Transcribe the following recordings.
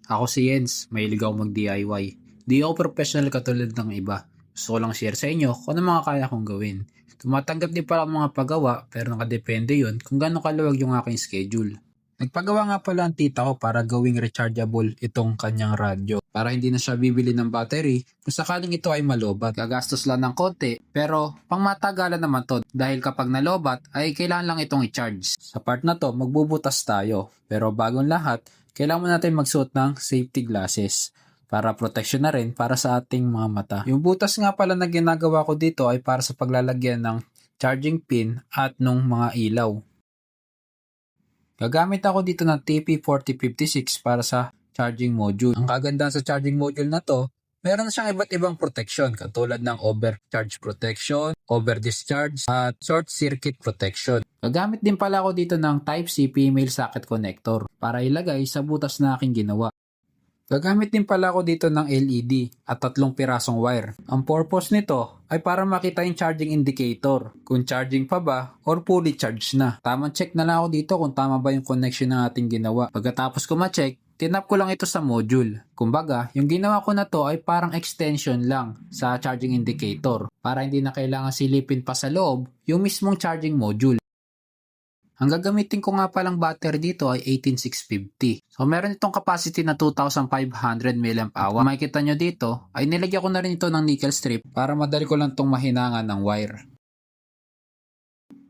Ako si Jens, mahilig ako mag-DIY. Di ako professional katulad ng iba. Gusto ko lang share sa inyo kung ano mga kaya kong gawin. Tumatanggap din pala ako mga pagawa pero nakadepende yun kung gaano kaluwag yung aking schedule. Nagpagawa nga pala ang tita ko para gawing rechargeable itong kanyang radyo. Para hindi na siya bibili ng battery kung sakaling ito ay malobat. Gagastos lang ng konti pero pang matagalan naman to dahil kapag nalobat ay kailangan lang itong i-charge. Sa part na to magbubutas tayo pero bagong lahat kailangan mo natin magsuot ng safety glasses para protection na rin para sa ating mga mata. Yung butas nga pala na ginagawa ko dito ay para sa paglalagyan ng charging pin at nung mga ilaw. Gagamit ako dito ng TP4056 para sa charging module. Ang kagandahan sa charging module na to, meron siyang iba't ibang protection katulad ng overcharge protection, over discharge, at short circuit protection. Gagamit din pala ako dito ng Type-C female socket connector para ilagay sa butas na aking ginawa. Gagamit din pala ako dito ng LED at 3 pirasong wire. Ang purpose nito ay para makita yung charging indicator kung charging pa ba or fully charged na. Tamang check na lang ako dito kung tama ba yung connection ng ating ginawa. Pagkatapos ko ma-check, tinap ko lang ito sa module. Kumbaga, yung ginawa ko na to ay parang extension lang sa charging indicator para hindi na kailangan silipin pa sa loob yung mismong charging module. Ang gagamitin ko nga palang battery dito ay 18650. So meron itong capacity na 2500 mAh. Makikita nyo dito ay nilagyan ko na rin ito ng nickel strip para madali ko lang itong mahinangan ng wire.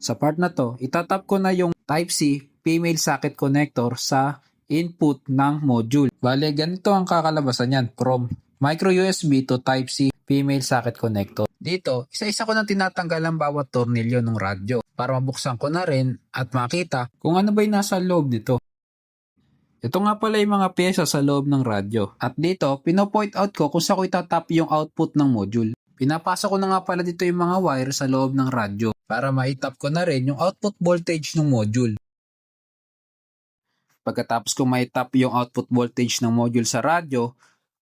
Sa part na to, itatap ko na yung Type-C female socket connector sa input ng module. Bale, ganito ang kakalabasan yan from micro USB to Type-C female socket connector. Dito, isa-isa ko nang tinatanggal ang bawat tornilyo ng radyo para mabuksan ko na rin at makita kung ano ba yung nasa loob nito. Ito nga pala yung mga pyesa sa loob ng radyo. At dito, pino-point out ko kung saan ko itatap yung output ng module. Pinapasok ko na nga pala dito yung mga wire sa loob ng radyo para maitap ko na rin yung output voltage ng module. Pagkatapos ko maitap yung output voltage ng module sa radyo,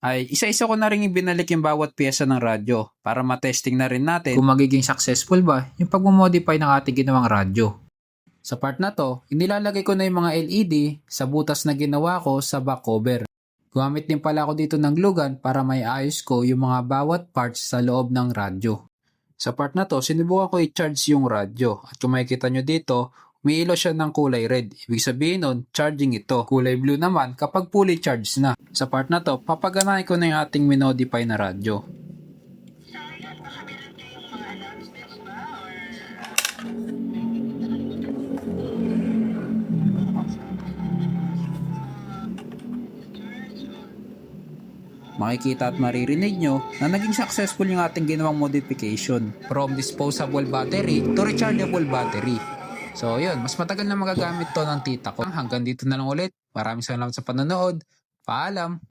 ay isa-isa ko na rin ibinalik yung bawat pyesa ng radyo para matesting na rin natin kung magiging successful ba yung pagmamodify ng ating ginawang radyo. Sa part na to, inilalagay ko na yung mga LED sa butas na ginawa ko sa back cover. Gumamit din pala ako dito ng glue gun para may ayos ko yung mga bawat parts sa loob ng radyo. Sa part na to, sinubukan ko i-charge yung radyo at kung makikita nyo dito, umiilo siya ng kulay red. Ibig sabihin nun, charging ito. Kulay blue naman kapag fully charged na. Sa part na to, papaganahin ko na yung ating minodify na radyo. Makikita at maririnig nyo na naging successful yung ating ginawang modification from disposable battery to rechargeable battery. So yun, mas matagal na magagamit to ng tita ko. Hanggang dito na lang ulit. Maraming salamat sa panonood. Paalam!